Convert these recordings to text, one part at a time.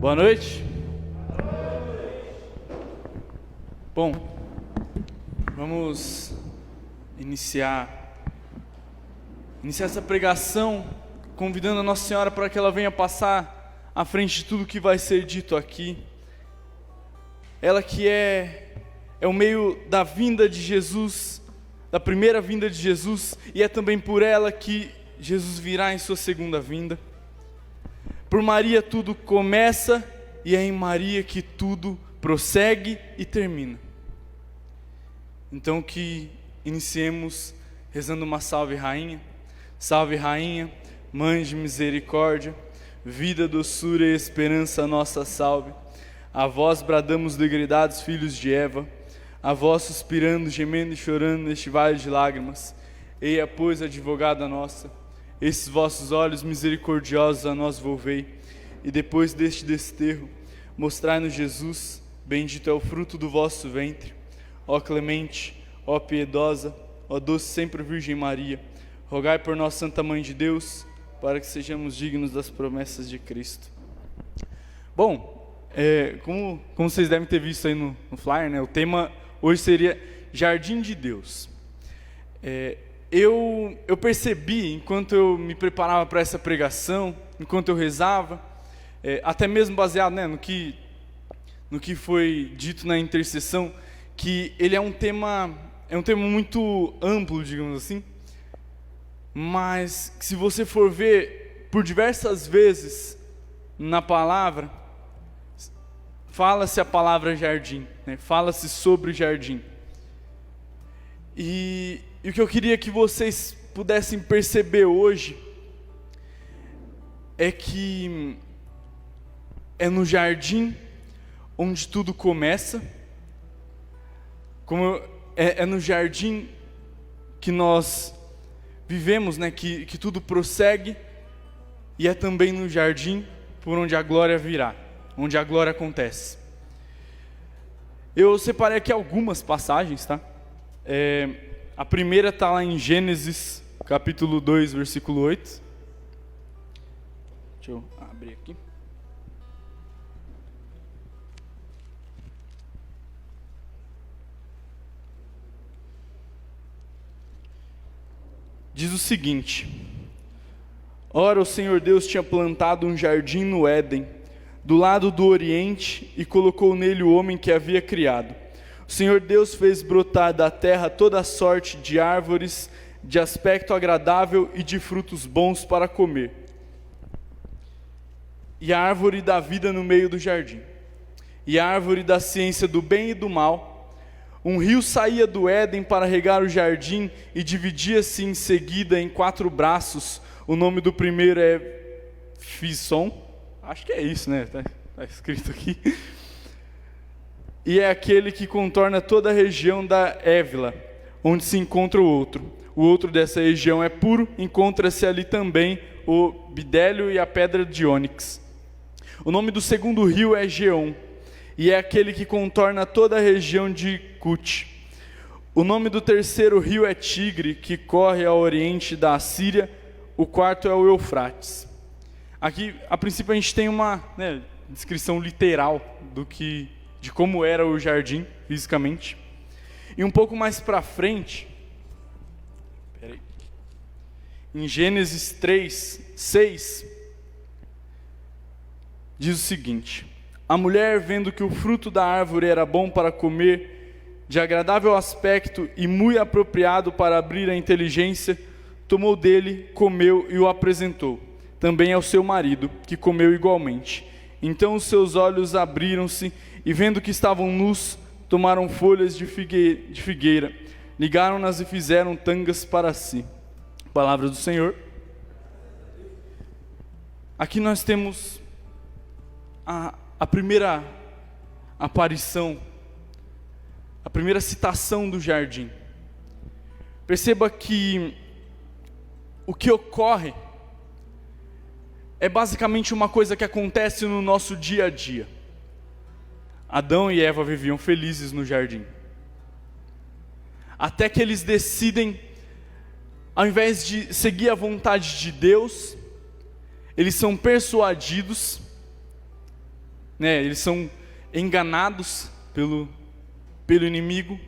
Boa noite. Bom, vamos iniciar essa pregação convidando a Nossa Senhora para que ela venha passar à frente de tudo que vai ser dito aqui. Ela que é o meio da vinda de Jesus, da primeira vinda de Jesus, e é também por ela que Jesus virá em sua segunda vinda. Por Maria tudo começa e é em Maria que tudo prossegue e termina. Então que iniciemos rezando uma salve rainha. Salve rainha, mãe de misericórdia, vida, doçura e esperança nossa salve. A vós bradamos degredados filhos de Eva, a vós suspirando, gemendo e chorando neste vale de lágrimas. Eia, pois, advogada nossa, esses vossos olhos misericordiosos a nós volvei, e depois deste desterro, mostrai-nos Jesus, bendito é o fruto do vosso ventre. Ó clemente, ó piedosa, ó doce sempre Virgem Maria, rogai por nós, Santa Mãe de Deus, para que sejamos dignos das promessas de Cristo. Bom, como vocês devem ter visto aí no flyer, né, o tema hoje seria Jardim de Deus. Eu percebi, enquanto eu me preparava para essa pregação, enquanto eu rezava, até mesmo baseado, né, no que foi dito na intercessão, que ele é um tema muito amplo, digamos assim, mas se você for ver por diversas vezes na palavra, fala-se a palavra jardim, né, fala-se sobre o jardim. E o que eu queria que vocês pudessem perceber hoje é que é no jardim onde tudo começa, é no jardim que nós vivemos, né, que tudo prossegue, e é também no jardim por onde a glória virá, onde a glória acontece. Eu separei aqui algumas passagens, tá? A primeira está lá em Gênesis, capítulo 2, versículo 8. Deixa eu abrir aqui. Diz o seguinte: Ora, o Senhor Deus tinha plantado um jardim no Éden, do lado do Oriente, e colocou nele o homem que havia criado. O Senhor Deus fez brotar da terra toda a sorte de árvores, de aspecto agradável e de frutos bons para comer, e a árvore da vida no meio do jardim, e a árvore da ciência do bem e do mal. Um rio saía do Éden para regar o jardim e dividia-se em seguida em 4 braços. O nome do primeiro é Fisson, acho que é isso, né? Tá escrito aqui. E é aquele que contorna toda a região da Évila, onde se encontra o outro. O outro dessa região é puro, encontra-se ali também o bidélio e a pedra de ônix. O nome do segundo rio é Geom, e é aquele que contorna toda a região de Cute. O nome do terceiro rio é Tigre, que corre ao oriente da Assíria. O quarto é o Eufrates. Aqui, a princípio, a gente tem uma descrição literal de como era o jardim, fisicamente. E um pouco mais para frente, em Gênesis 3, 6, diz o seguinte: A mulher, vendo que o fruto da árvore era bom para comer, de agradável aspecto e muito apropriado para abrir a inteligência, tomou dele, comeu e o apresentou também ao seu marido, que comeu igualmente. Então os seus olhos abriram-se, e vendo que estavam nus, tomaram folhas de figueira, ligaram-nas e fizeram tangas para si. Palavra do Senhor. Aqui nós temos a primeira aparição, a primeira citação do jardim. Perceba que o que ocorre é basicamente uma coisa que acontece no nosso dia a dia. Adão e Eva viviam felizes no jardim, até que eles decidem, ao invés de seguir a vontade de Deus, eles são persuadidos né? Eles são enganados pelo inimigo.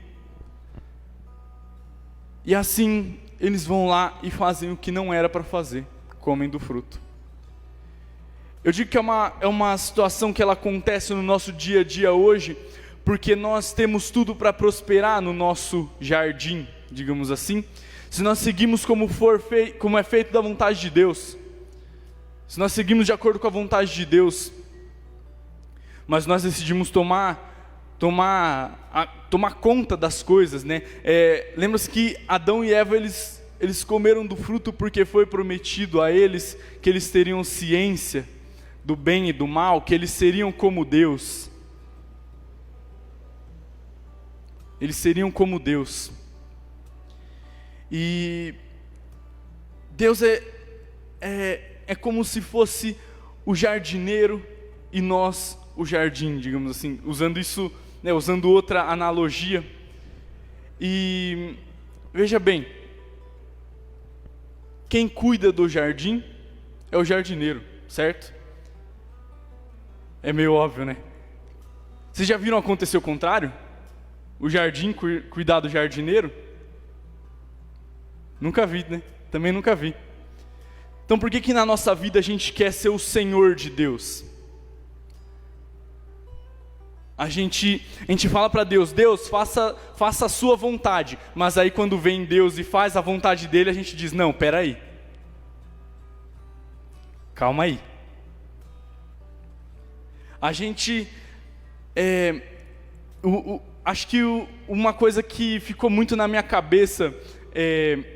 E assim eles vão lá e fazem o que não era para fazer, comem do fruto. Eu digo que é uma situação que ela acontece no nosso dia a dia hoje, porque nós temos tudo para prosperar no nosso jardim, digamos assim, se nós seguimos como é feito da vontade de Deus, se nós seguimos de acordo com a vontade de Deus, mas nós decidimos tomar conta das coisas, né? Lembra-se que Adão e Eva, eles comeram do fruto porque foi prometido a eles que eles teriam ciência do bem e do mal, que eles seriam como Deus. Eles seriam como Deus. E Deus é como se fosse o jardineiro e nós o jardim, digamos assim, usando isso, né, usando outra analogia. E veja bem, quem cuida do jardim é o jardineiro, certo? É meio óbvio, né? Vocês já viram acontecer o contrário? O jardim cuidar do jardineiro? Nunca vi, né? Também nunca vi. Então por que na nossa vida a gente quer ser o Senhor de Deus? A gente fala para Deus, Deus, faça a sua vontade. Mas aí quando vem Deus e faz a vontade dele, a gente diz, não, peraí. Calma aí. A gente, acho que uma coisa que ficou muito na minha cabeça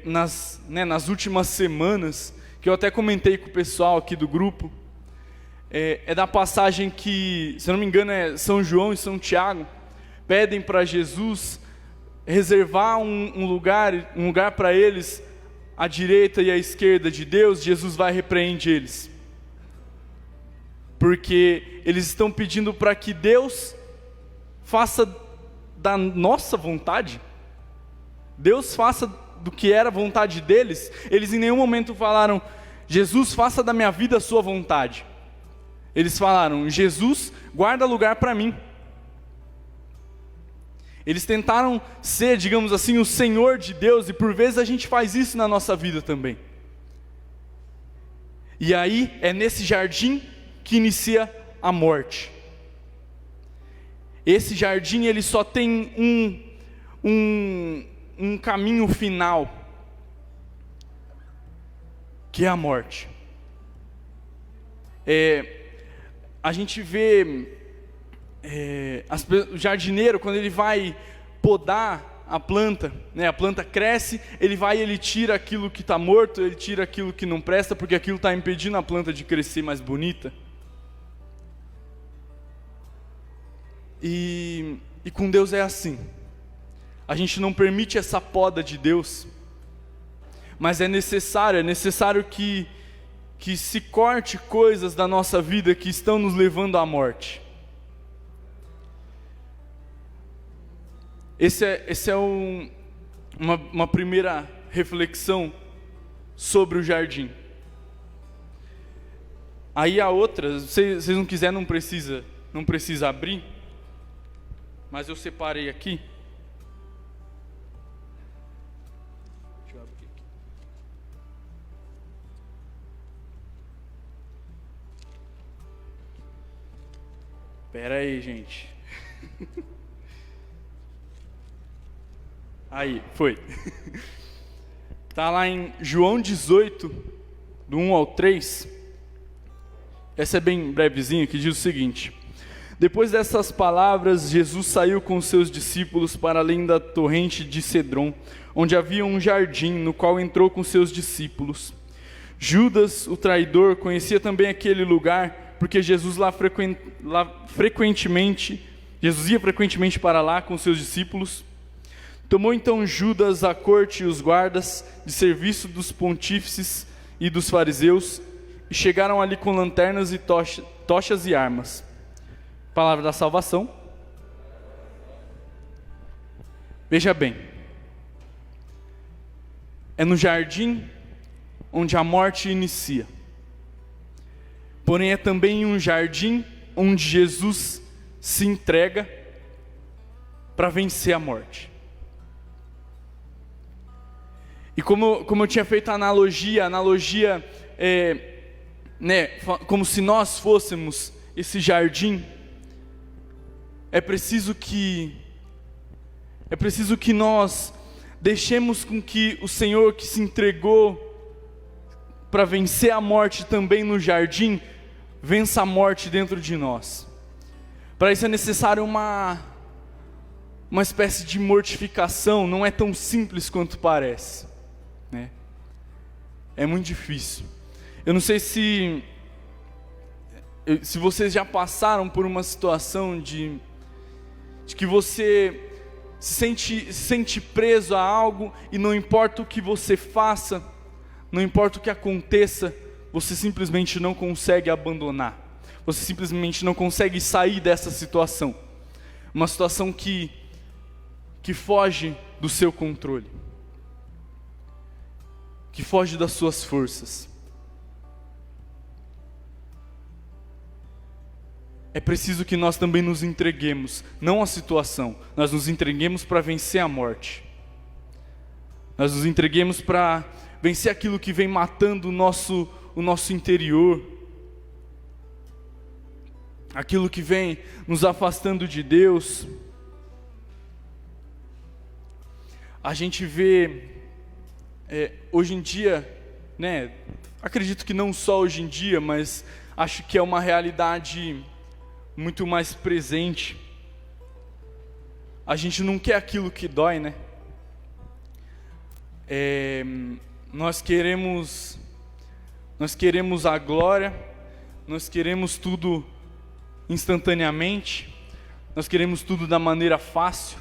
nas últimas semanas, que eu até comentei com o pessoal aqui do grupo, é da passagem que, se eu não me engano, é São João e São Tiago, pedem para Jesus reservar um lugar para eles, à direita e à esquerda de Deus. Jesus vai e repreende eles, porque eles estão pedindo para que Deus faça da nossa vontade, Deus faça do que era a vontade deles. Eles em nenhum momento falaram, Jesus, faça da minha vida a sua vontade. Eles falaram, Jesus, guarda lugar para mim. Eles tentaram ser, digamos assim, o Senhor de Deus, e por vezes a gente faz isso na nossa vida também. E aí é nesse jardim que inicia a morte. Esse jardim, ele só tem um caminho final, que é a morte. A gente vê o jardineiro, quando ele vai podar a planta, né, a planta cresce, ele tira aquilo que está morto, ele tira aquilo que não presta, porque aquilo está impedindo a planta de crescer mais bonita. E com Deus é assim. A gente não permite essa poda de Deus, mas é necessário que se corte coisas da nossa vida que estão nos levando à morte. Esse é uma primeira reflexão sobre o jardim. Aí a outra, se vocês não quiserem, não precisa abrir, mas eu separei aqui. Deixa eu abrir aqui. Pera aí, gente. Aí, foi. Está lá em João 18, do 1 ao 3. Essa é bem brevezinha, que diz o seguinte: depois dessas palavras, Jesus saiu com seus discípulos para além da torrente de Cedron, onde havia um jardim, no qual entrou com seus discípulos. Judas, o traidor, conhecia também aquele lugar, porque Jesus ia frequentemente para lá com seus discípulos. Tomou então Judas a corte e os guardas de serviço dos pontífices e dos fariseus, e chegaram ali com lanternas e tochas e armas. Palavra da salvação. Veja bem, é no jardim onde a morte inicia, porém é também um jardim onde Jesus se entrega para vencer a morte. E como eu tinha feito a analogia como se nós fôssemos esse jardim, é preciso que nós deixemos com que o Senhor que se entregou para vencer a morte também no jardim, vença a morte dentro de nós. Para isso é necessário uma espécie de mortificação. Não é tão simples quanto parece, né? É muito difícil. Eu não sei se vocês já passaram por uma situação de que você se sente preso a algo, e não importa o que você faça, não importa o que aconteça, você simplesmente não consegue abandonar. Você simplesmente não consegue sair dessa situação. Uma situação que foge do seu controle, que foge das suas forças. É preciso que nós também nos entreguemos, não à situação, nós nos entreguemos para vencer a morte. Nós nos entreguemos para vencer aquilo que vem matando o nosso interior, aquilo que vem nos afastando de Deus. A gente vê hoje em dia, né, acredito que não só hoje em dia, mas acho que é uma realidade muito mais presente. A gente não quer aquilo que dói, né? Nós queremos a glória, nós queremos tudo instantaneamente, nós queremos tudo da maneira fácil.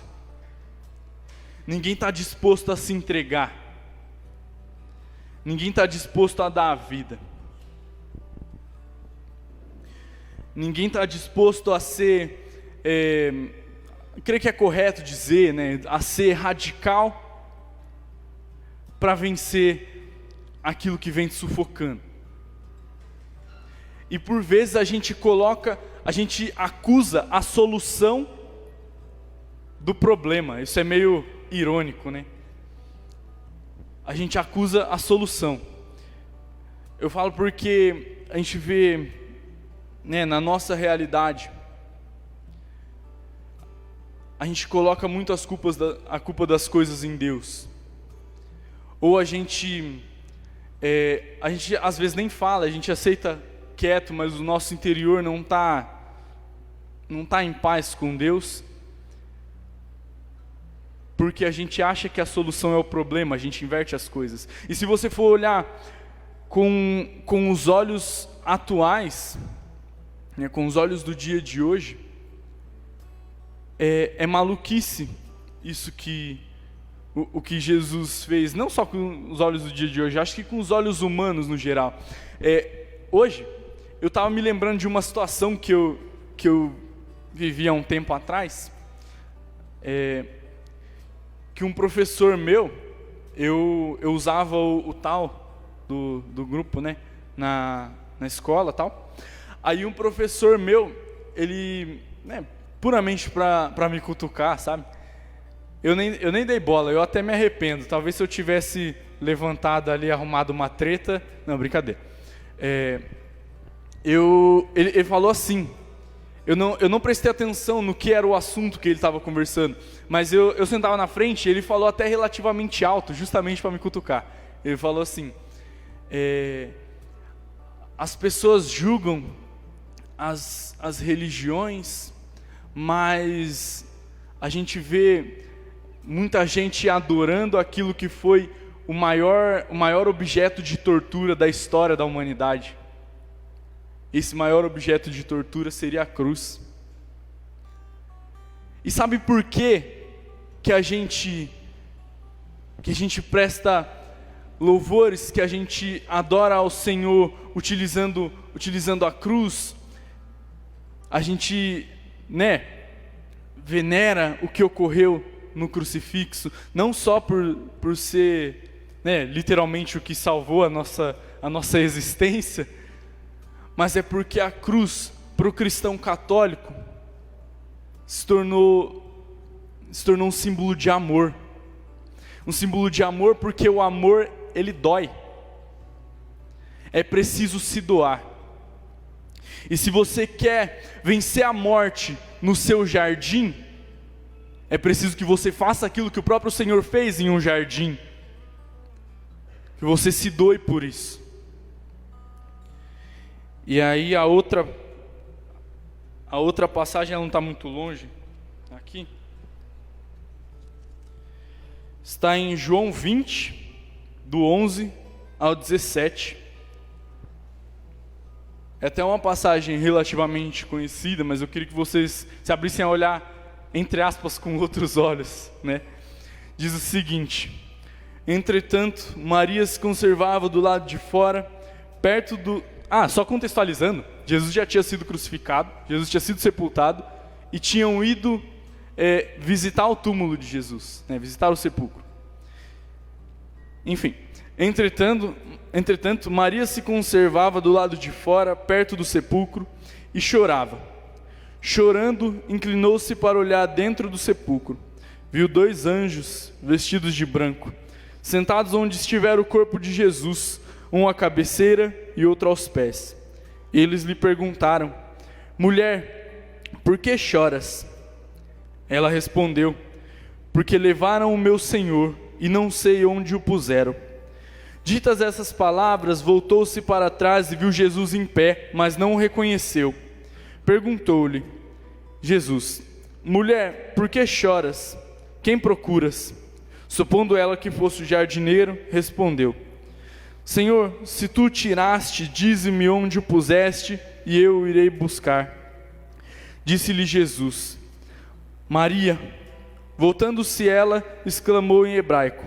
Ninguém está disposto a se entregar, ninguém está disposto a dar a vida, ninguém está disposto a ser, creio que é correto dizer, né, a ser radical para vencer aquilo que vem te sufocando. E por vezes a gente acusa a solução do problema. Isso é meio irônico, né? A gente acusa a solução. Eu falo porque a gente vê, né, na nossa realidade, a gente coloca muito a culpa das coisas em Deus. Ou a gente às vezes nem fala, a gente aceita quieto, mas o nosso interior não tá em paz com Deus, porque a gente acha que a solução é o problema, a gente inverte as coisas. E se você for olhar com os olhos atuais, né, com os olhos do dia de hoje, é maluquice isso que o que Jesus fez, não só com os olhos do dia de hoje, acho que com os olhos humanos no geral. Hoje, eu estava me lembrando de uma situação que eu vivi há um tempo atrás, que um professor meu, eu usava o tal do grupo, né, na escola tal. Aí um professor meu, ele, né, puramente para me cutucar, sabe? Eu nem dei bola, eu até me arrependo. Talvez se eu tivesse levantado ali, arrumado uma treta. Não, brincadeira. Ele falou assim. Eu não prestei atenção no que era o assunto que ele estava conversando, mas eu sentava na frente e ele falou até relativamente alto, justamente para me cutucar. Ele falou assim: as pessoas julgam as religiões, mas a gente vê muita gente adorando aquilo que foi o maior objeto de tortura da história da humanidade. Esse maior objeto de tortura seria a cruz. E sabe por quê que a gente presta louvores, que a gente adora ao Senhor utilizando a cruz? A gente, né, venera o que ocorreu no crucifixo, não só por ser, né, literalmente o que salvou a nossa existência, mas é porque a cruz para o cristão católico, se tornou um símbolo de amor. Um símbolo de amor porque o amor, ele dói. É preciso se doar. E se você quer vencer a morte no seu jardim, é preciso que você faça aquilo que o próprio Senhor fez em um jardim. Que você se doe por isso. E aí a outra passagem, ela não está muito longe, aqui. Está em João 20, do 11 ao 17. É até uma passagem relativamente conhecida, mas eu queria que vocês se abrissem a olhar, entre aspas, com outros olhos, né? Diz o seguinte: entretanto, Maria se conservava do lado de fora, perto do... só contextualizando, Jesus já tinha sido crucificado, Jesus tinha sido sepultado, e tinham ido visitar o túmulo de Jesus, né? Visitar o sepulcro. Enfim, entretanto, Maria se conservava do lado de fora, perto do sepulcro, e chorava. Chorando, inclinou-se para olhar dentro do sepulcro. Viu 2 anjos, vestidos de branco, sentados onde estivera o corpo de Jesus, um à cabeceira e outro aos pés. Eles lhe perguntaram: mulher, por que choras? Ela respondeu: porque levaram o meu Senhor e não sei onde o puseram. Ditas essas palavras, voltou-se para trás e viu Jesus em pé, mas não o reconheceu. Perguntou-lhe Jesus: mulher, por que choras? Quem procuras? Supondo ela que fosse o jardineiro, respondeu: Senhor, se tu o tiraste, dize-me onde o puseste, e eu o irei buscar. Disse-lhe Jesus: Maria. Voltando-se ela, exclamou em hebraico: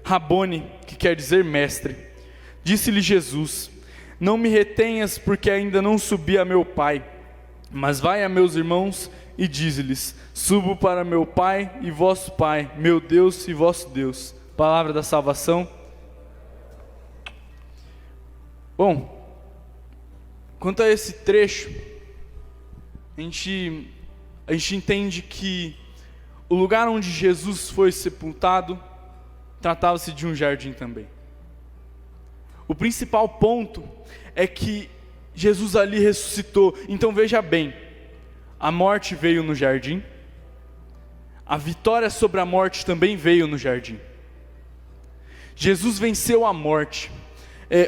Rabone, que quer dizer mestre. Disse-lhe Jesus: não me retenhas, porque ainda não subi a meu Pai, mas vai a meus irmãos e dize-lhes: subo para meu Pai e vosso Pai, meu Deus e vosso Deus. Palavra da salvação. Bom, quanto a esse trecho, a gente entende que o lugar onde Jesus foi sepultado tratava-se de um jardim também. O principal ponto é que Jesus ali ressuscitou. Então veja bem, a morte veio no jardim, a vitória sobre a morte também veio no jardim. Jesus venceu a morte.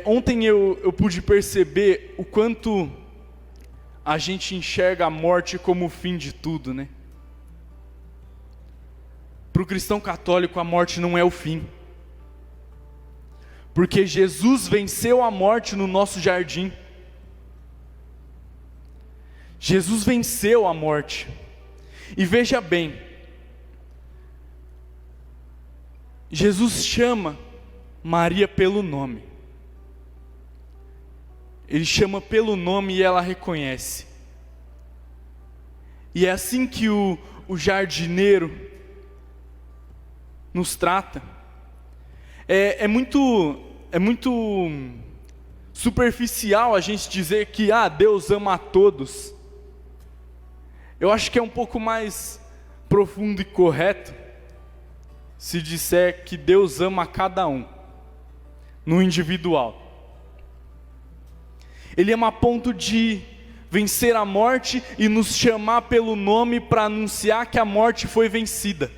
Ontem eu pude perceber o quanto a gente enxerga a morte como o fim de tudo, né? Para o cristão católico, a morte não é o fim, porque Jesus venceu a morte no nosso jardim. Jesus venceu a morte. E veja bem, Jesus chama Maria pelo nome. Ele chama pelo nome e ela reconhece. E é assim que o jardineiro nos trata. É muito superficial a gente dizer que Deus ama a todos. Eu acho que é um pouco mais profundo e correto se disser que Deus ama a cada um, no individual. Ele ama a ponto de vencer a morte e nos chamar pelo nome para anunciar que a morte foi vencida.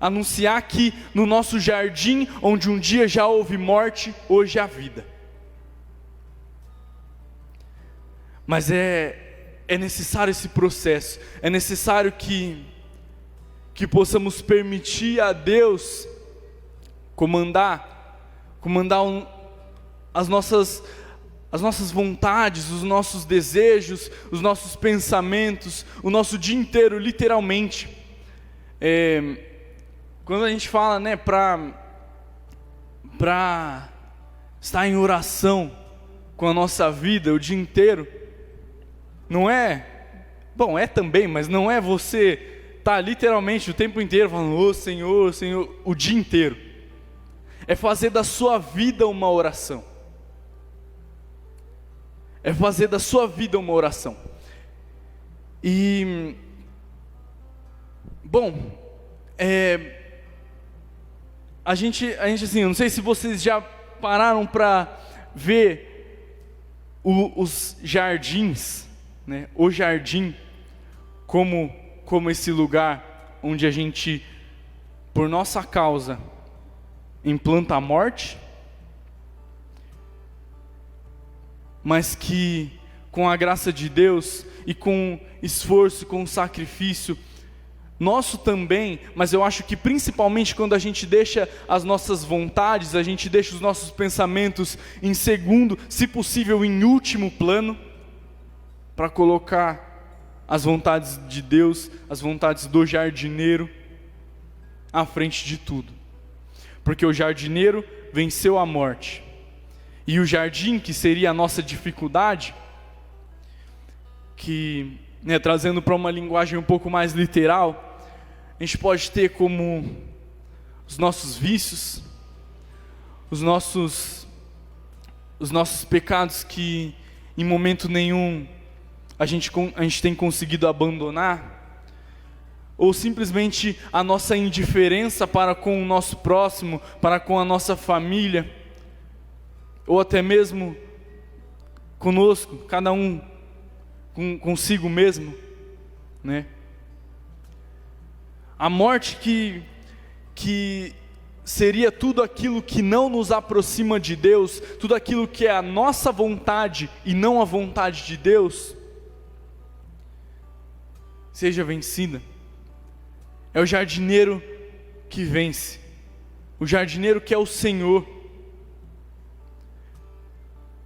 Anunciar que no nosso jardim, onde um dia já houve morte, hoje há vida. Mas é necessário esse processo, é necessário que possamos permitir a Deus comandar as nossas vontades, os nossos desejos, os nossos pensamentos, o nosso dia inteiro, literalmente. Quando a gente fala, né, para estar em oração com a nossa vida o dia inteiro, não é, bom, é também, mas não é você estar literalmente o tempo inteiro falando, ô Senhor, Senhor, o dia inteiro. É fazer da sua vida uma oração. é fazer da sua vida uma oração. E, bom, a gente assim, eu não sei se vocês já pararam para ver os jardins, né? O jardim como esse lugar onde a gente, por nossa causa, implanta a morte, mas que com a graça de Deus e com esforço, com sacrifício nosso também, mas eu acho que principalmente quando a gente deixa as nossas vontades, a gente deixa os nossos pensamentos em segundo, se possível em último plano, para colocar as vontades de Deus, as vontades do jardineiro à frente de tudo. Porque o jardineiro venceu a morte. E o jardim, que seria a nossa dificuldade, que, trazendo para uma linguagem um pouco mais literal, a gente pode ter como os nossos vícios, os nossos pecados que em momento nenhum a gente tem conseguido abandonar, ou simplesmente a nossa indiferença para com o nosso próximo, para com a nossa família, ou até mesmo conosco, cada um consigo mesmo, né? A morte que seria tudo aquilo que não nos aproxima de Deus, tudo aquilo que é a nossa vontade e não a vontade de Deus, seja vencida. É o jardineiro que vence, o jardineiro que é o Senhor.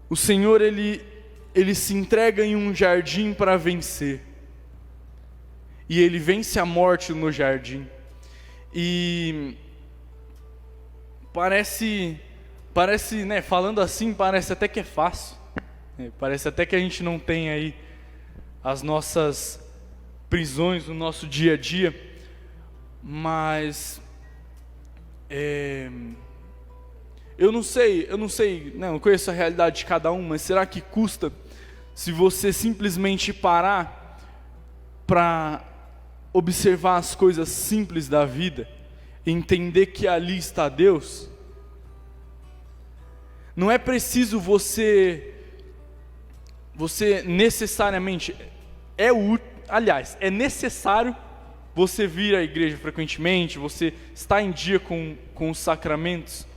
O Senhor, Ele se entrega em um jardim para vencer. E Ele vence a morte no jardim. E parece, né, falando assim, parece até que é fácil. Parece até que a gente não tem aí as nossas prisões no nosso dia a dia. Mas eu não sei, não conheço a realidade de cada um, mas será que custa se você simplesmente parar para observar as coisas simples da vida e entender que ali está Deus? Não é preciso você necessariamente, é necessário você vir à igreja frequentemente, você estar em dia com os sacramentos,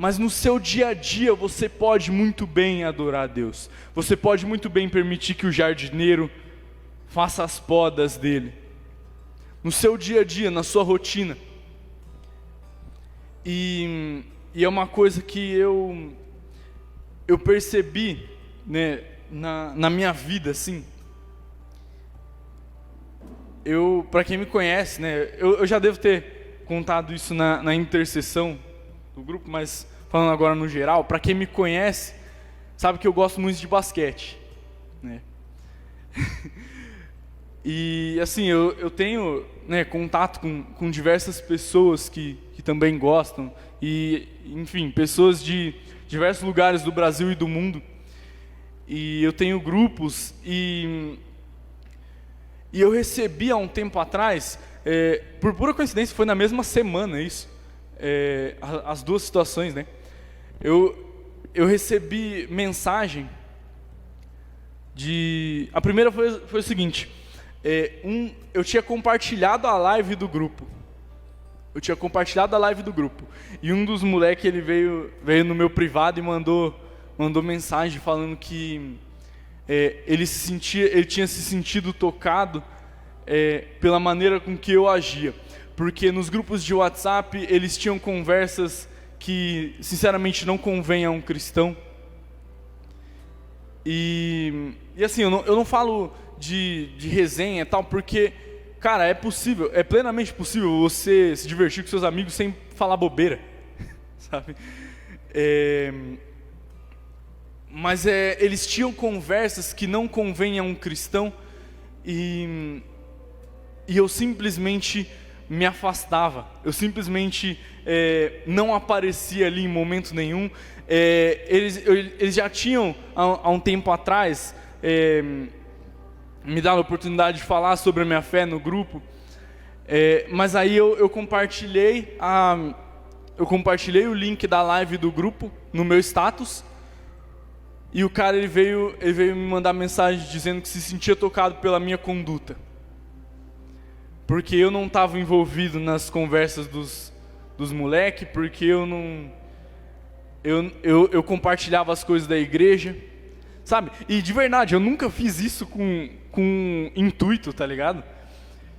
mas no seu dia a dia você pode muito bem adorar a Deus, você pode muito bem permitir que o jardineiro faça as podas dele, no seu dia a dia, na sua rotina. E é uma coisa que eu percebi, né, na minha vida, assim. Para quem me conhece, né, eu já devo ter contado isso na intercessão do grupo, mas falando agora no geral, para quem me conhece, sabe que eu gosto muito de basquete, né? E assim, eu tenho, né, contato com diversas pessoas que também gostam, e enfim, pessoas de diversos lugares do Brasil e do mundo, e eu tenho grupos, e eu recebi há um tempo atrás, por pura coincidência, foi na mesma semana isso, as duas situações, né? Eu recebi mensagem a primeira foi o seguinte, eu tinha compartilhado a live do grupo, e um dos moleques, ele veio no meu privado e mandou mensagem falando que ele tinha se sentido tocado pela maneira com que eu agia, porque nos grupos de WhatsApp eles tinham conversas que sinceramente não convém a um cristão. E assim, eu não falo de resenha e tal, porque, cara, é possível, é plenamente possível você se divertir com seus amigos sem falar bobeira, sabe? Mas eles tinham conversas que não convêm a um cristão, e eu simplesmente me afastava, eu simplesmente não aparecia ali em momento nenhum. eles já tinham, há um tempo atrás, me dado a oportunidade de falar sobre a minha fé no grupo, mas aí eu compartilhei o link da live do grupo no meu status, e o cara ele veio me mandar mensagem dizendo que se sentia tocado pela minha conduta, porque eu não estava envolvido nas conversas dos moleques, porque eu compartilhava as coisas da igreja, sabe? E de verdade, eu nunca fiz isso com intuito, tá ligado?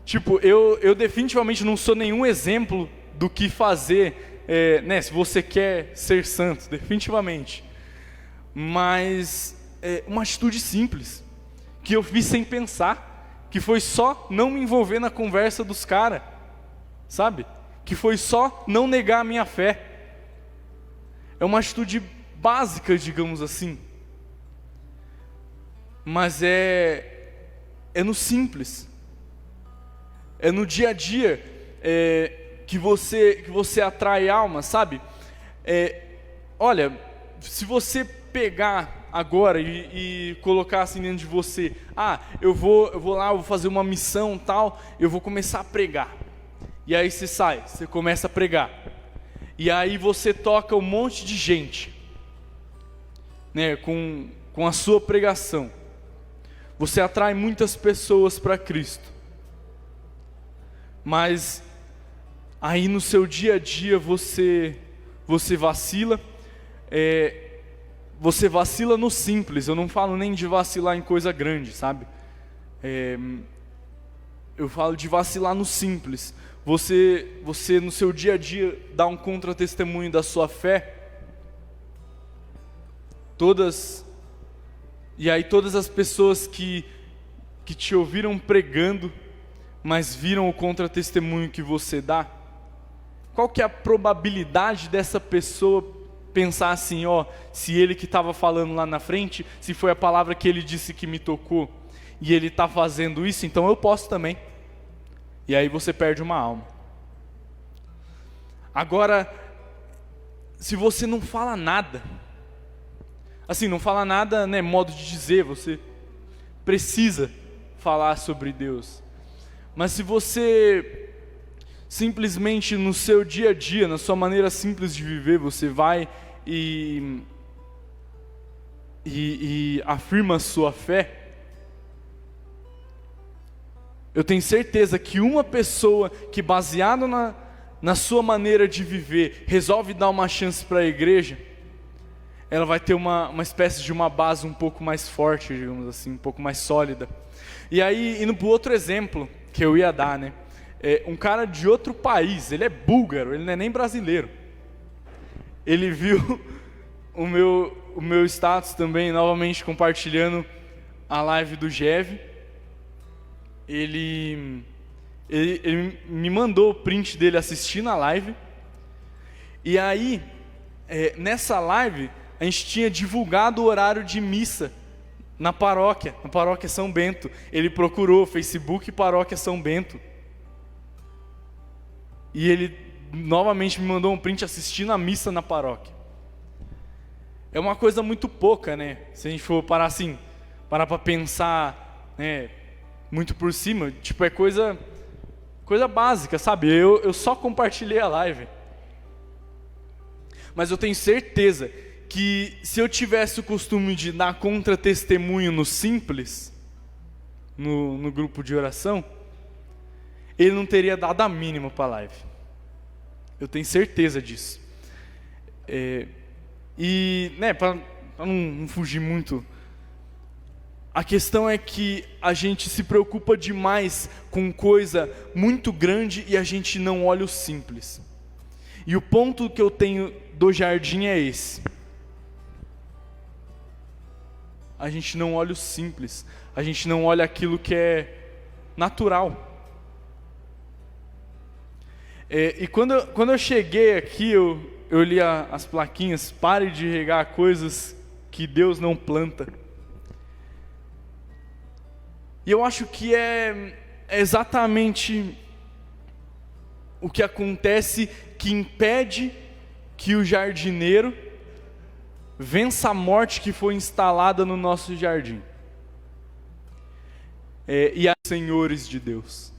Tipo, eu definitivamente não sou nenhum exemplo do que fazer, né? Se você quer ser santo, definitivamente. Mas uma atitude simples, que eu fiz sem pensar, que foi só não me envolver na conversa dos caras, sabe? Que foi só não negar a minha fé. É uma atitude básica, digamos assim. Mas é no simples. É no dia a dia que você atrai alma, sabe? Olha, se você pegar agora e colocar assim dentro de você, eu vou lá, eu vou fazer uma missão tal, eu vou começar a pregar. E aí você começa a pregar. E aí você toca um monte de gente, né, com a sua pregação. Você atrai muitas pessoas para Cristo. Mas aí no seu dia a dia você vacila. Você vacila no simples. Eu não falo nem de vacilar em coisa grande, sabe? Eu falo de vacilar no simples. Você no seu dia a dia dá um contra-testemunho da sua fé. E aí todas as pessoas que te ouviram pregando, mas viram o contra-testemunho que você dá, qual que é a probabilidade dessa pessoa pensar assim, se ele que estava falando lá na frente, se foi a palavra que ele disse que me tocou, e ele está fazendo isso, então eu posso também. E aí você perde uma alma. Agora, se você não fala nada, assim, não fala nada, né, modo de dizer, você precisa falar sobre Deus. Mas se você simplesmente no seu dia a dia, na sua maneira simples de viver, você vai e afirma a sua fé, eu tenho certeza que uma pessoa que, baseado na sua maneira de viver, resolve dar uma chance para a igreja, ela vai ter uma espécie de uma base um pouco mais forte, digamos assim, um pouco mais sólida. E aí, indo para o outro exemplo que eu ia dar, né? Um cara de outro país, ele é búlgaro, ele não é nem brasileiro. Ele viu o meu status também, novamente compartilhando a live do Jev. Ele me mandou o print dele assistindo a live. E aí, nessa live, a gente tinha divulgado o horário de missa na paróquia São Bento. Ele procurou Facebook Paróquia São Bento. E ele novamente me mandou um print assistindo a missa na paróquia. É uma coisa muito pouca, né? Se a gente for parar para pensar, né, muito por cima, tipo, é coisa básica, sabe? Eu só compartilhei a live. Mas eu tenho certeza que se eu tivesse o costume de dar contra-testemunho no simples, no grupo de oração, ele não teria dado a mínima para a live. Eu tenho certeza disso. E, né, para não fugir muito, a questão é que a gente se preocupa demais com coisa muito grande e a gente não olha o simples. E o ponto que eu tenho do jardim é esse. A gente não olha o simples, a gente não olha aquilo que é natural. E quando eu cheguei aqui, eu li as plaquinhas: pare de regar coisas que Deus não planta. E eu acho que é exatamente o que acontece, que impede que o jardineiro vença a morte que foi instalada no nosso jardim. E a senhores de Deus.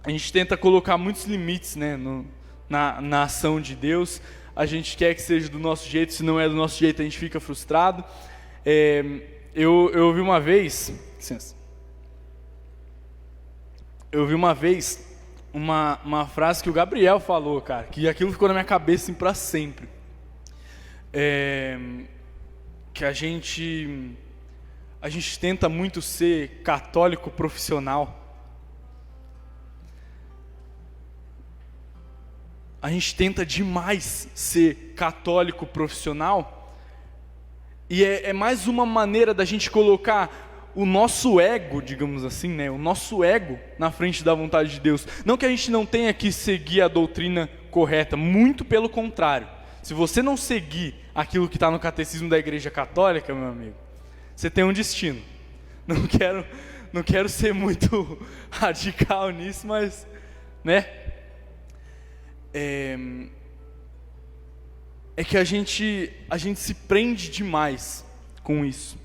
A gente tenta colocar muitos limites, né, na ação de Deus. A gente quer que seja do nosso jeito, se não é do nosso jeito a gente fica frustrado. Eu ouvi uma vez, licença. Eu ouvi uma vez uma frase que o Gabriel falou, cara, que aquilo ficou na minha cabeça assim, para sempre. Que a gente tenta muito ser católico profissional. A gente tenta demais ser católico profissional. E é mais uma maneira da gente colocar o nosso ego, digamos assim, né? O nosso ego na frente da vontade de Deus. Não que a gente não tenha que seguir a doutrina correta, muito pelo contrário. Se você não seguir aquilo que está no catecismo da Igreja Católica, meu amigo, você tem um destino. Não quero ser muito radical nisso, mas, né? É que a gente se prende demais com isso.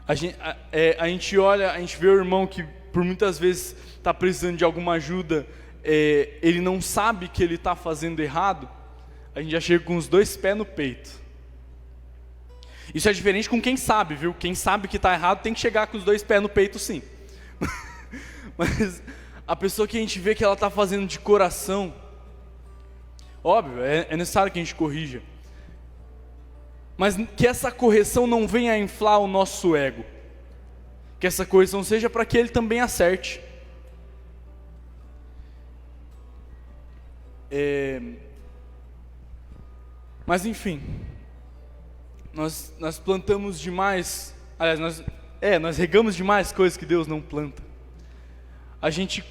A gente olha, a gente vê o irmão que por muitas vezes está precisando de alguma ajuda, ele não sabe que ele está fazendo errado, a gente já chega com os 2 pés no peito. Isso é diferente com quem sabe, viu? Quem sabe que está errado tem que chegar com os 2 pés no peito, sim. Mas a pessoa que a gente vê que ela está fazendo de coração, óbvio, é necessário que a gente corrija. Mas que essa correção não venha a inflar o nosso ego. Que essa correção seja para que ele também acerte. Mas enfim, nós plantamos demais, aliás, nós regamos demais coisas que Deus não planta. A gente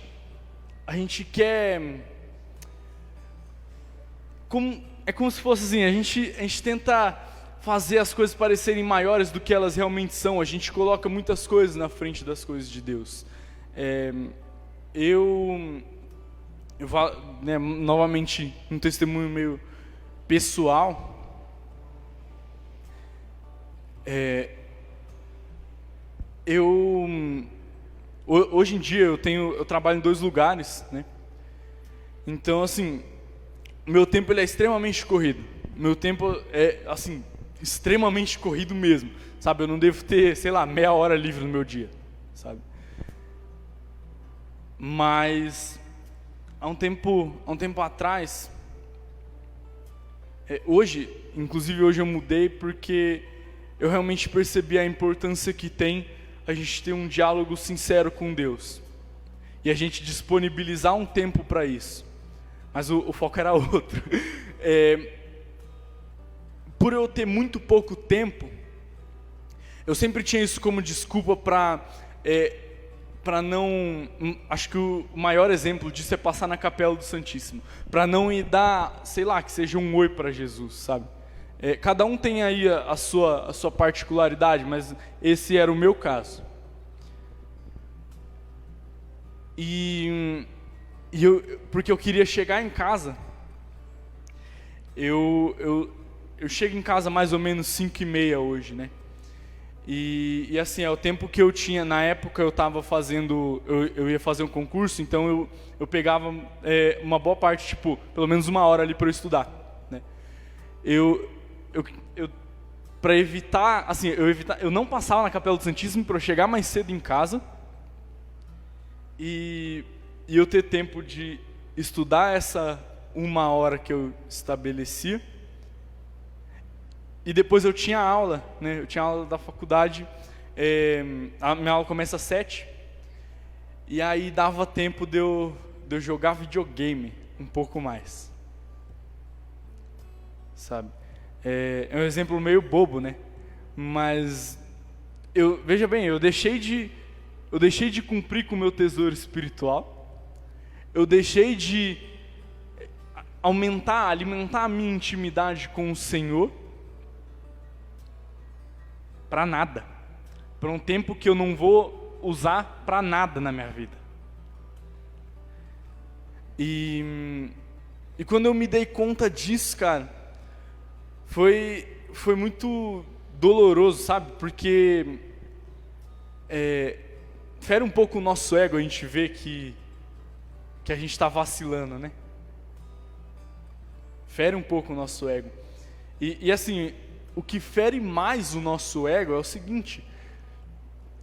quer, é como se fosse assim, a gente tenta fazer as coisas parecerem maiores do que elas realmente são. A gente coloca muitas coisas na frente das coisas de Deus. Eu né, novamente, um testemunho meio pessoal. Hoje em dia eu trabalho em 2 lugares, né? Então, assim, meu tempo ele é extremamente corrido. Meu tempo é, assim, extremamente corrido mesmo, sabe? Eu não devo ter, sei lá, meia hora livre no meu dia, sabe? Mas há um tempo atrás, inclusive hoje eu mudei porque eu realmente percebi a importância que tem a gente ter um diálogo sincero com Deus e a gente disponibilizar um tempo para isso. Mas o foco era outro. Por eu ter muito pouco tempo, eu sempre tinha isso como desculpa para não... Acho que o maior exemplo disso é passar na Capela do Santíssimo, para não ir dar, sei lá, que seja um oi para Jesus, sabe? Cada um tem aí a sua particularidade, mas esse era o meu caso. Porque eu queria chegar em casa, eu chego em casa mais ou menos 5h30 hoje, né? E assim, é o tempo que eu tinha. Na época eu estava fazendo, eu ia fazer um concurso, então eu pegava uma boa parte, tipo, pelo menos 1 hora ali para eu estudar, né? Para evitar, assim, eu não passava na Capela do Santíssimo para eu chegar mais cedo em casa e eu ter tempo de estudar essa 1 hora que eu estabeleci. E depois eu tinha aula, né? Eu tinha aula da faculdade, a minha aula começa às 7h, e aí dava tempo de eu jogar videogame um pouco mais, sabe? É um exemplo meio bobo, né? Mas, veja bem, eu deixei de cumprir com o meu tesouro espiritual, eu deixei de alimentar a minha intimidade com o Senhor, para nada, para um tempo que eu não vou usar para nada na minha vida. E E quando eu me dei conta disso, cara, foi muito doloroso, sabe? Porque fere um pouco o nosso ego a gente ver que a gente está vacilando, né? Fere um pouco o nosso ego. E assim, o que fere mais o nosso ego é o seguinte: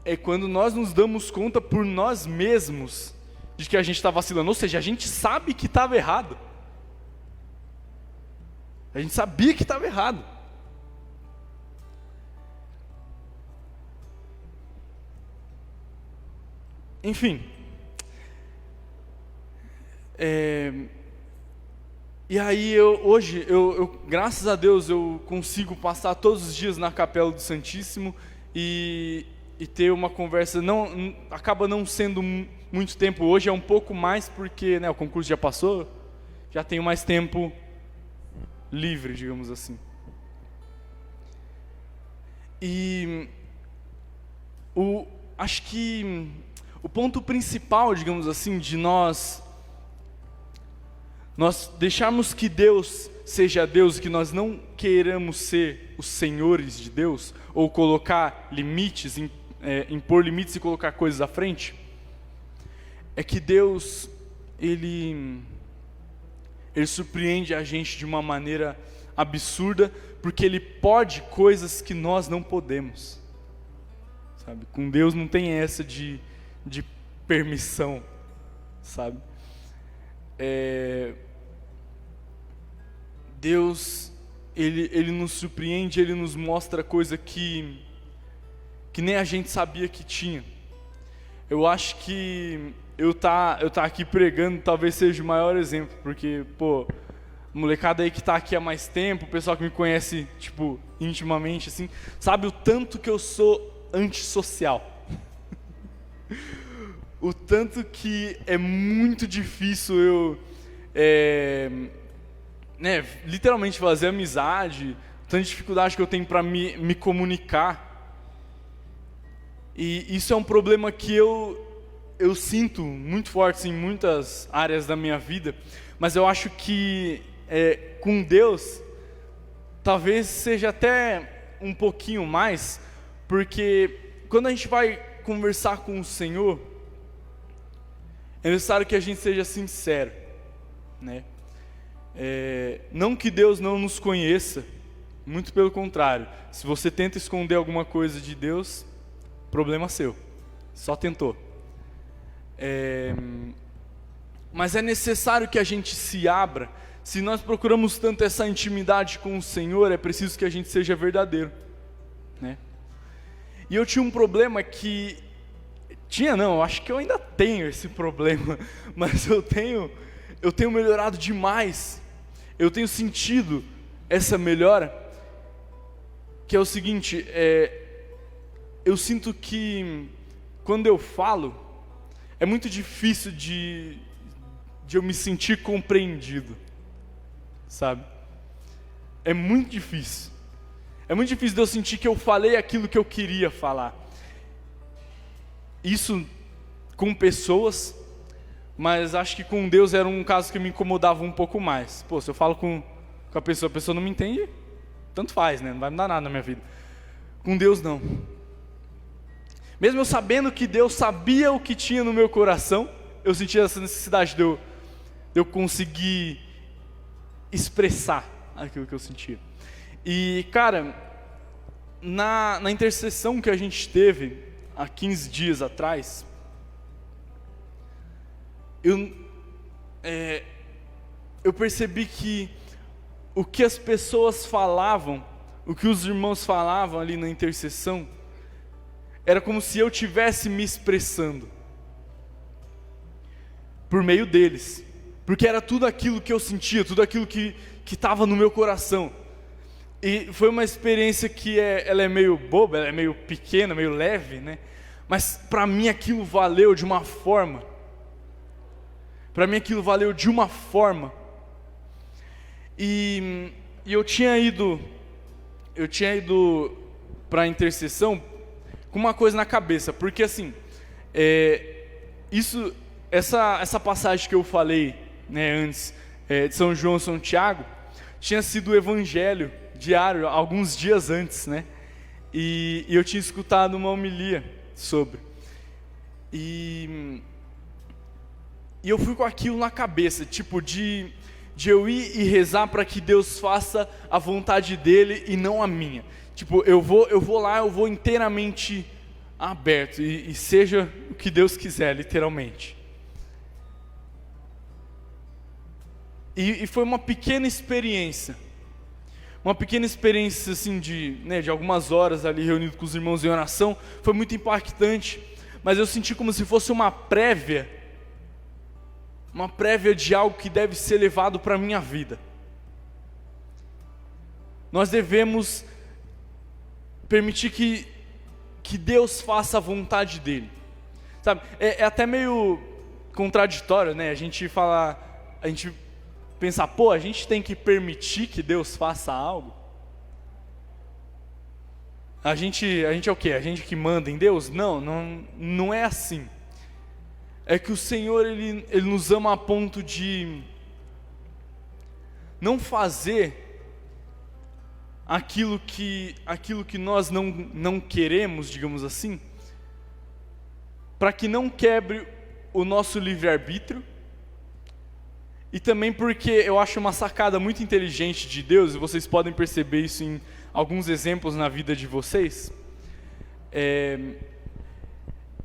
é quando nós nos damos conta por nós mesmos de que a gente está vacilando. Ou seja, a gente sabe que estava errado. A gente sabia que estava errado. Enfim. E aí hoje, graças a Deus, eu consigo passar todos os dias na Capela do Santíssimo e ter uma conversa. Acaba não sendo muito tempo. Hoje é um pouco mais porque, né, o concurso já passou, já tenho mais tempo livre, digamos assim. E acho que o ponto principal, digamos assim, de nós deixarmos que Deus seja Deus e que nós não queiramos ser os senhores de Deus, ou colocar limites, impor limites e colocar coisas à frente, é que Deus, Ele surpreende a gente de uma maneira absurda, porque Ele pode coisas que nós não podemos, sabe? Com Deus não tem essa de permissão, sabe? Deus, Ele nos surpreende, Ele nos mostra coisa que nem a gente sabia que tinha. Eu acho que eu tá aqui pregando talvez seja o maior exemplo, porque, pô, molecada aí que tá aqui há mais tempo, o pessoal que me conhece, tipo, intimamente, assim, sabe o tanto que eu sou antissocial. O tanto que é muito difícil eu, literalmente fazer amizade, tanta dificuldade que eu tenho para me comunicar. E isso é um problema que eu sinto muito forte em muitas áreas da minha vida, mas eu acho que com Deus talvez seja até um pouquinho mais, porque quando a gente vai conversar com o Senhor, é necessário que a gente seja sincero, né? Não que Deus não nos conheça, muito pelo contrário. Se você tenta esconder alguma coisa de Deus, problema seu, só tentou. Mas é necessário que a gente se abra. Se nós procuramos tanto essa intimidade com o Senhor, é preciso que a gente seja verdadeiro, né? E eu tinha um problema que... eu acho que eu ainda tenho esse problema, mas eu tenho melhorado demais. Eu tenho sentido essa melhora, que é o seguinte, eu sinto que quando eu falo, é muito difícil de eu me sentir compreendido, sabe? É muito difícil. É muito difícil de eu sentir que eu falei aquilo que eu queria falar. Isso com pessoas, mas acho que com Deus era um caso que me incomodava um pouco mais. Pô, se eu falo com a pessoa não me entende, tanto faz, né? Não vai mudar nada na minha vida. Com Deus não. Mesmo eu sabendo que Deus sabia o que tinha no meu coração, eu sentia essa necessidade de eu conseguir expressar aquilo que eu sentia. E, cara, na intercessão que a gente teve há 15 dias atrás, eu percebi que o que as pessoas falavam, o que os irmãos falavam ali na intercessão, era como se eu estivesse me expressando por meio deles, porque era tudo aquilo que eu sentia, tudo aquilo que estava no meu coração. E foi uma experiência que ela é meio boba, ela é meio pequena, meio leve, né? Mas para mim aquilo valeu de uma forma. E eu tinha ido para a intercessão com uma coisa na cabeça, porque assim, essa passagem que eu falei, né, antes, de São João e São Tiago, tinha sido o evangelho diário, alguns dias antes, né? E eu tinha escutado uma homilia sobre. E eu fui com aquilo na cabeça, tipo, de eu ir e rezar para que Deus faça a vontade dele e não a minha. Tipo, eu vou lá, eu vou inteiramente aberto, e seja o que Deus quiser, literalmente. E foi uma pequena experiência assim de algumas horas ali reunido com os irmãos em oração. Foi muito impactante, mas eu senti como se fosse uma prévia de algo que deve ser levado para a minha vida. Nós devemos permitir que Deus faça a vontade dele, sabe? É até meio contraditório, né? A gente pensar, a gente tem que permitir que Deus faça algo. A gente é o quê? A gente que manda em Deus? Não é assim. É que o Senhor, Ele nos ama a ponto de não fazer aquilo que nós não queremos, digamos assim, para que não quebre o nosso livre-arbítrio, e também porque eu acho uma sacada muito inteligente de Deus, e vocês podem perceber isso em alguns exemplos na vida de vocês,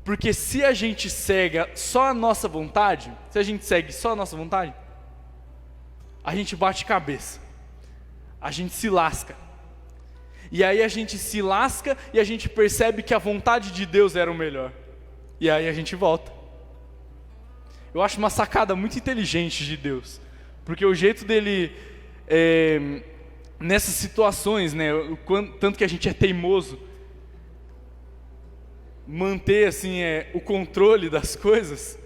porque se a gente segue só a nossa vontade, a gente bate cabeça, a gente se lasca, e aí a gente se lasca e a gente percebe que a vontade de Deus era o melhor, e aí a gente volta. Eu acho uma sacada muito inteligente de Deus, porque o jeito dele, nessas situações, né, tanto que a gente é teimoso, manter assim, o controle das coisas,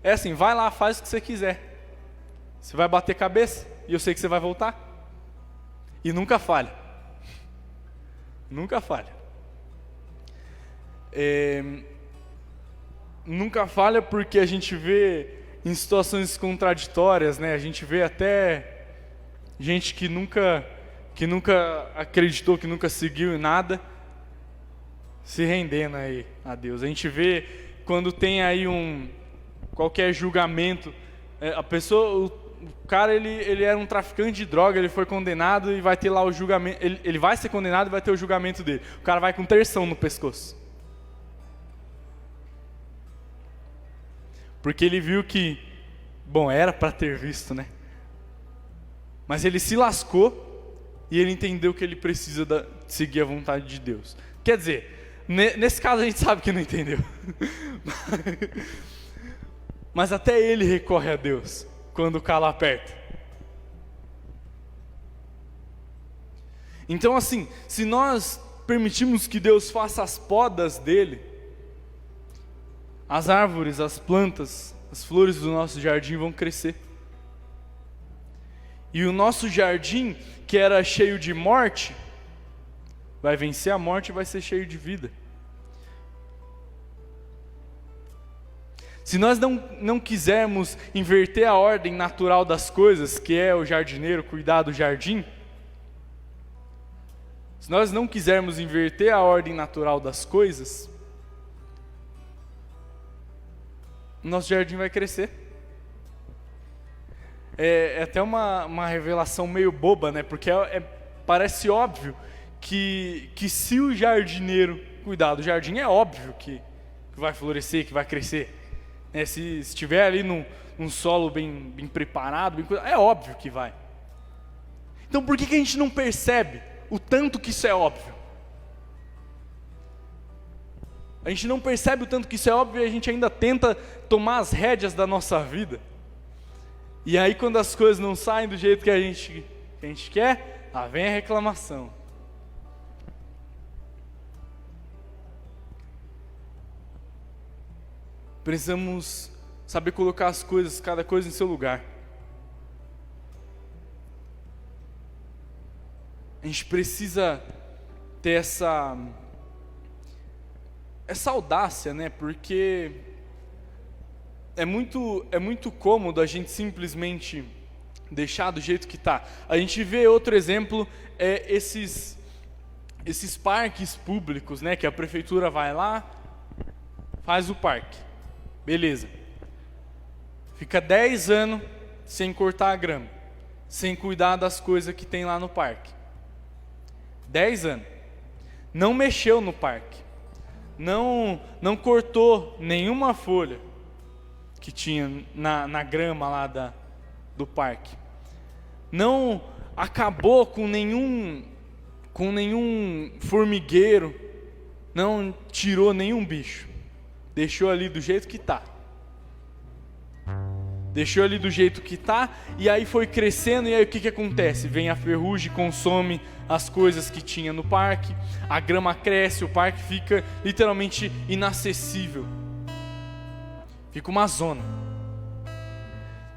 é assim, vai lá, faz o que você quiser, você vai bater cabeça, e eu sei que você vai voltar, e nunca falha, nunca falha. Nunca falha porque a gente vê em situações contraditórias, né? A gente vê até gente que nunca acreditou, que nunca seguiu em nada, se rendendo aí a Deus. A gente vê quando tem aí qualquer julgamento, a pessoa, o cara ele era um traficante de droga, ele foi condenado e vai ter lá o julgamento, ele vai ser condenado e vai ter o julgamento dele. O cara vai com terção no pescoço. Porque ele viu que, era para ter visto, né? Mas ele se lascou e ele entendeu que ele precisa seguir a vontade de Deus. Quer dizer, nesse caso a gente sabe que não entendeu. Mas até ele recorre a Deus quando o calo aperta. Então assim, se nós permitirmos que Deus faça as podas dele, as árvores, as plantas, as flores do nosso jardim vão crescer. E o nosso jardim, que era cheio de morte, vai vencer a morte e vai ser cheio de vida. Se nós não quisermos inverter a ordem natural das coisas, que é o jardineiro cuidar do jardim, se nós não quisermos inverter a ordem natural das coisas, nosso jardim vai crescer. É até uma revelação meio boba, né? Porque parece óbvio que se o jardineiro cuidar do jardim, é óbvio que vai florescer, que vai crescer. Se estiver ali num solo bem preparado, é óbvio que vai. Então por que a gente não percebe o tanto que isso é óbvio? A gente não percebe o tanto que isso é óbvio e a gente ainda tenta tomar as rédeas da nossa vida. E aí quando as coisas não saem do jeito que a gente quer, lá vem a reclamação. Precisamos saber colocar as coisas, cada coisa em seu lugar. A gente precisa ter essa audácia, né? Porque é muito cômodo a gente simplesmente deixar do jeito que está. A gente vê outro exemplo, esses parques públicos, né, que a prefeitura vai lá, faz o parque, beleza. Fica 10 anos sem cortar a grama, sem cuidar das coisas que tem lá no parque. 10 anos. Não mexeu no parque. Não cortou nenhuma folha que tinha na grama lá do parque. Não acabou com nenhum formigueiro. Não tirou nenhum bicho. Deixou ali do jeito que está. Deixou ali do jeito que está, e aí foi crescendo, e aí o que acontece? Vem a ferrugem, consome as coisas que tinha no parque, a grama cresce, o parque fica literalmente inacessível. Fica uma zona.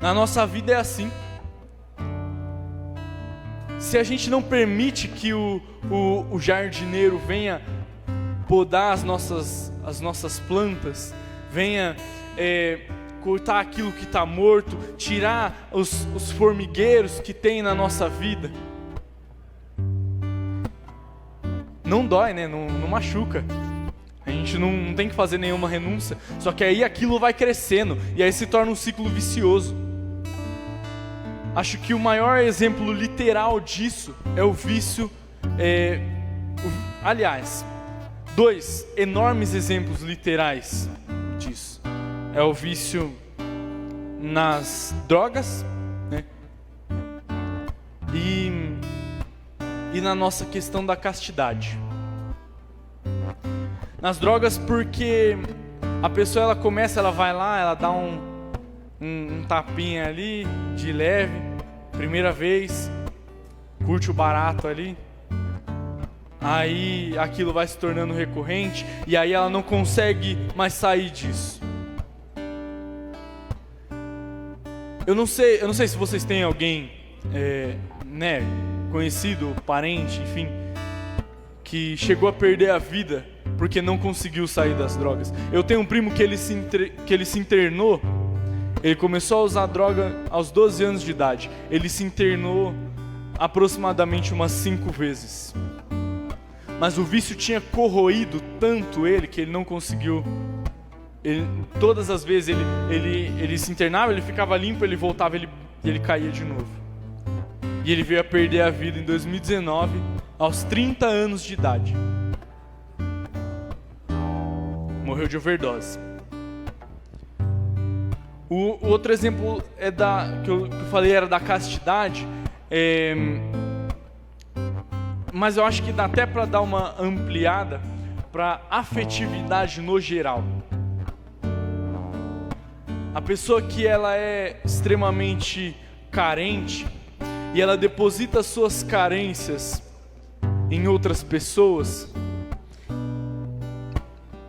Na nossa vida é assim. Se a gente não permite que o jardineiro venha podar as nossas plantas, venha cortar aquilo que está morto, tirar os formigueiros que tem na nossa vida, não dói, né? Não machuca. A gente não tem que fazer nenhuma renúncia. Só que aí aquilo vai crescendo e aí se torna um ciclo vicioso. Acho que o maior exemplo literal disso é o vício. Aliás, 2 enormes exemplos literais disso. É o vício nas drogas, né? E na nossa questão da castidade. Nas drogas, porque a pessoa ela vai lá, ela dá um tapinha ali de leve, primeira vez, curte o barato ali, aí aquilo vai se tornando recorrente e aí ela não consegue mais sair disso. Eu não sei se vocês têm alguém, né, conhecido, parente, enfim, que chegou a perder a vida porque não conseguiu sair das drogas. Eu tenho um primo que ele se internou, ele começou a usar droga aos 12 anos de idade. Ele se internou aproximadamente umas 5 vezes. Mas o vício tinha corroído tanto ele que ele não conseguiu. Todas as vezes ele se internava, ele ficava limpo, ele voltava, ele caía de novo. E ele veio a perder a vida em 2019, aos 30 anos de idade. Morreu de overdose. O outro exemplo que eu falei era da castidade, mas eu acho que dá até para dar uma ampliada para afetividade no geral. A pessoa que ela é extremamente carente e ela deposita suas carências em outras pessoas,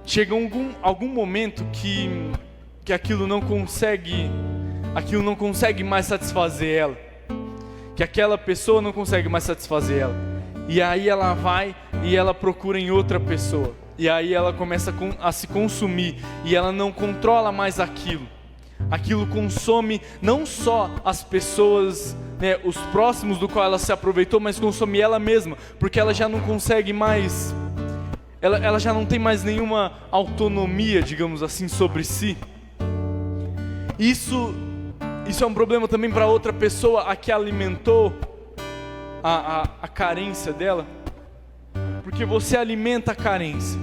chega algum momento que aquilo não consegue mais satisfazer ela, que aquela pessoa não consegue mais satisfazer ela, e aí ela vai e ela procura em outra pessoa, e aí ela começa a se consumir, e ela não controla mais aquilo consome não só as pessoas, né, os próximos do qual ela se aproveitou, mas consome ela mesma, porque ela já não consegue mais, ela já não tem mais nenhuma autonomia, digamos assim, sobre si. Isso é um problema também para outra pessoa, a que alimentou a carência dela, porque você alimenta a carência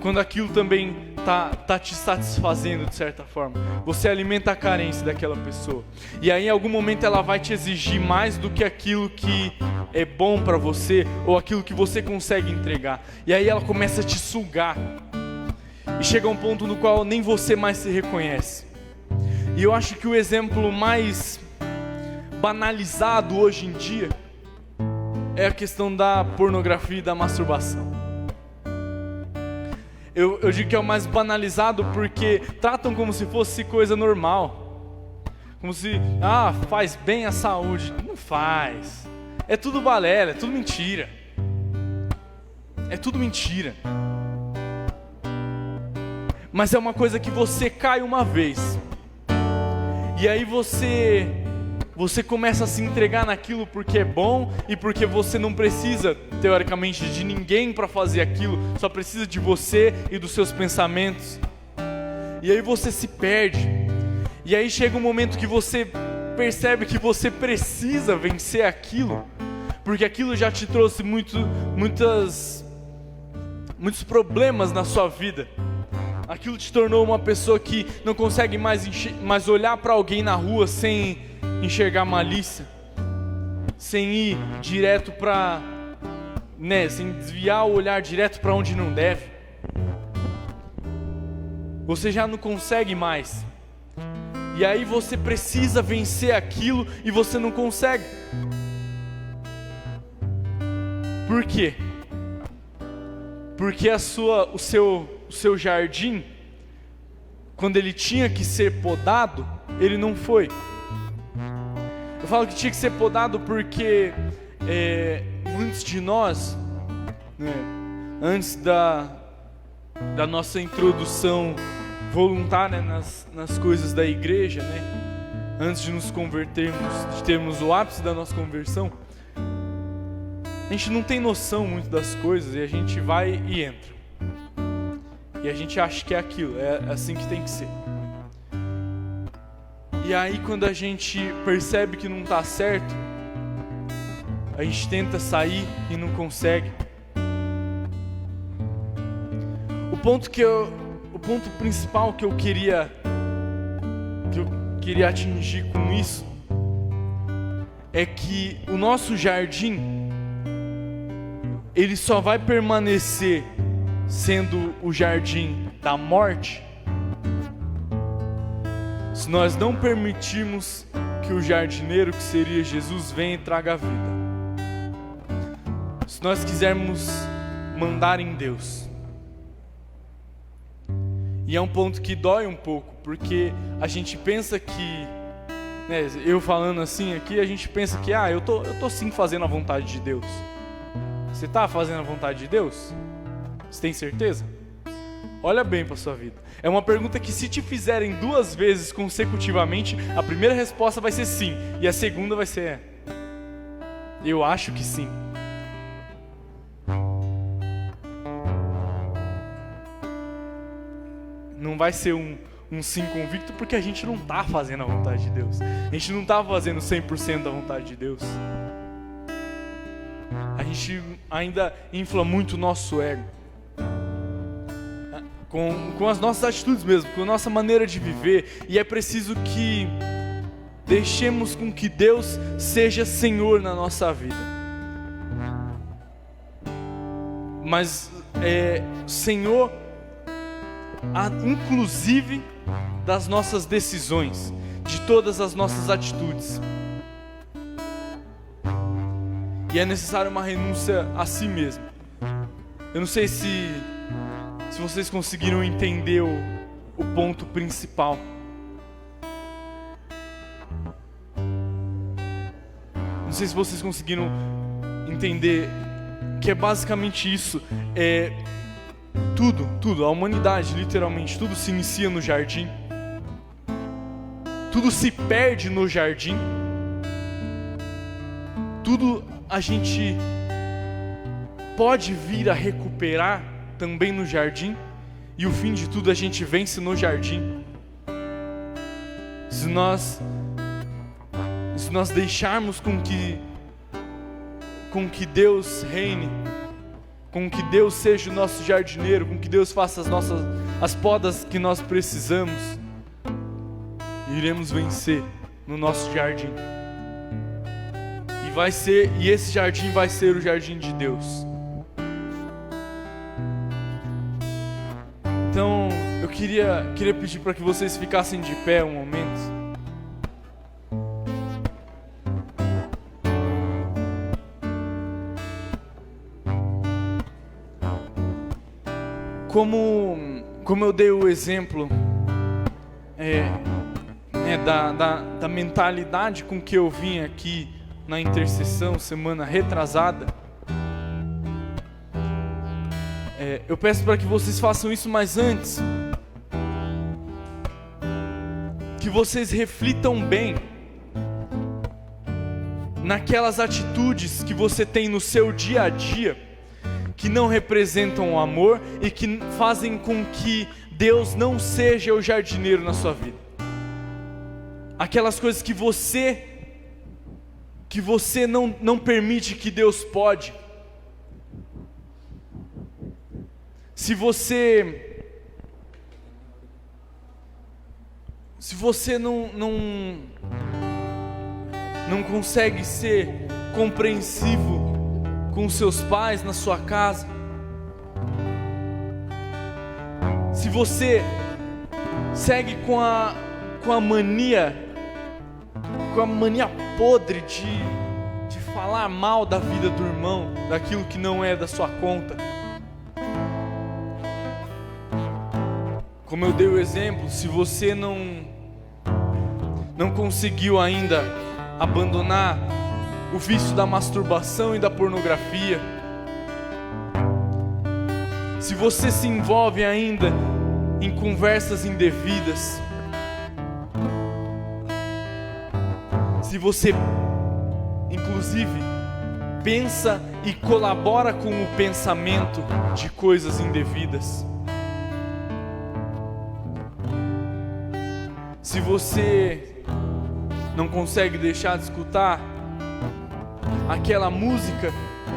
quando aquilo também tá te satisfazendo de certa forma. Você alimenta a carência daquela pessoa, e aí em algum momento ela vai te exigir mais do que aquilo que é bom para você, ou aquilo que você consegue entregar, e aí ela começa a te sugar, e chega a um ponto no qual nem você mais se reconhece. E eu acho que o exemplo mais banalizado hoje em dia é a questão da pornografia e da masturbação. Eu digo que é o mais banalizado porque tratam como se fosse coisa normal, como se, faz bem à saúde. Não faz, é tudo balela, é tudo mentira, mas é uma coisa que você cai uma vez, e aí você você começa a se entregar naquilo porque é bom e porque você não precisa, teoricamente, de ninguém para fazer aquilo, só precisa de você e dos seus pensamentos. E aí você se perde, e aí chega um momento que você percebe que você precisa vencer aquilo, porque aquilo já te trouxe muitos problemas na sua vida. Aquilo te tornou uma pessoa que não consegue mais olhar para alguém na rua sem enxergar malícia, sem ir direto para, sem desviar o olhar direto para onde não deve. Você já não consegue mais. E aí você precisa vencer aquilo e você não consegue. Por quê? Porque o seu jardim, quando ele tinha que ser podado, ele não foi. Eu falo que tinha que ser podado porque muitos de nós, antes da nossa introdução voluntária nas coisas da igreja, antes de nos convertermos, de termos o ápice da nossa conversão, a gente não tem noção muito das coisas e a gente vai e entra. E a gente acha que é aquilo, é assim que tem que ser. E aí quando a gente percebe que não está certo, a gente tenta sair e não consegue. O ponto principal que eu queria atingir com isso é que o nosso jardim, ele só vai permanecer sendo o jardim da morte se nós não permitirmos que o jardineiro, que seria Jesus, venha e traga a vida. Se nós quisermos mandar em Deus. E é um ponto que dói um pouco, porque a gente pensa que, eu falando assim aqui, a gente pensa que, eu tô sim fazendo a vontade de Deus. Você está fazendo a vontade de Deus? Você tem certeza? Olha bem para a sua vida. É uma pergunta que, se te fizerem 2 vezes consecutivamente, a primeira resposta vai ser sim, e a segunda vai ser eu acho que sim. Não vai ser um sim convicto, porque a gente não está fazendo a vontade de Deus. A gente não está fazendo 100% da vontade de Deus. A gente ainda infla muito o nosso ego. Com as nossas atitudes mesmo, com a nossa maneira de viver. E é preciso que deixemos com que Deus seja Senhor na nossa vida. Mas Senhor, inclusive das nossas decisões, de todas as nossas atitudes. E é necessário uma renúncia a si mesmo. Eu não sei se vocês conseguiram entender o ponto principal. Não sei se vocês conseguiram entender que é basicamente isso. Tudo, a humanidade, literalmente, tudo se inicia no jardim. Tudo se perde no jardim. Tudo a gente pode vir a recuperar também no jardim, e o fim de tudo a gente vence no jardim. Se nós deixarmos com que Deus reine, com que Deus seja o nosso jardineiro, com que Deus faça as podas que nós precisamos, iremos vencer no nosso jardim. E esse jardim vai ser o jardim de Deus. Então, eu queria pedir para que vocês ficassem de pé um momento. Como eu dei o exemplo da mentalidade com que eu vim aqui na intercessão semana retrasada, eu peço para que vocês façam isso, mas antes, que vocês reflitam bem naquelas atitudes que você tem no seu dia a dia, que não representam o amor e que fazem com que Deus não seja o jardineiro na sua vida. Aquelas coisas que você não permite que Deus pode. Se você não consegue ser compreensivo com seus pais na sua casa, se você segue com a mania podre de falar mal da vida do irmão, daquilo que não é da sua conta, como eu dei o exemplo, se você não conseguiu ainda abandonar o vício da masturbação e da pornografia, se você se envolve ainda em conversas indevidas, se você inclusive pensa e colabora com o pensamento de coisas indevidas, se você não consegue deixar de escutar aquela música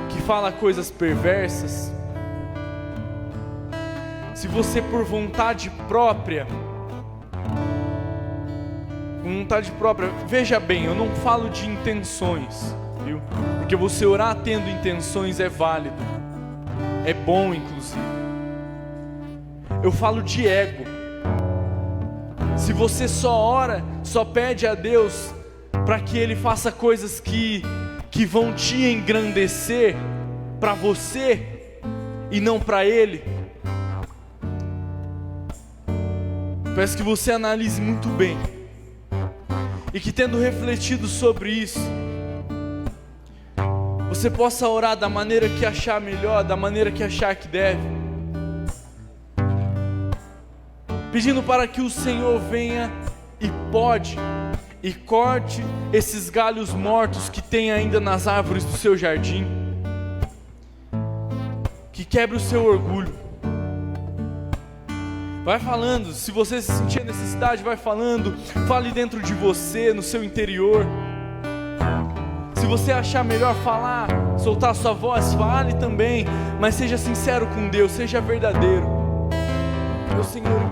que fala coisas perversas, se você por vontade própria, veja bem, eu não falo de intenções, viu? Porque você orar tendo intenções é válido, é bom inclusive. Eu falo de ego. Se você só ora, só pede a Deus para que Ele faça coisas que vão te engrandecer para você e não para Ele, peço que você analise muito bem e que, tendo refletido sobre isso, você possa orar da maneira que achar melhor, da maneira que achar que deve, pedindo para que o Senhor venha e pode e corte esses galhos mortos que tem ainda nas árvores do seu jardim, que quebre o seu orgulho. Vai falando, se você sentir a necessidade, vai falando, fale dentro de você, no seu interior. Se você achar melhor falar, soltar a sua voz, fale também, mas seja sincero com Deus, seja verdadeiro. Meu Senhor e meu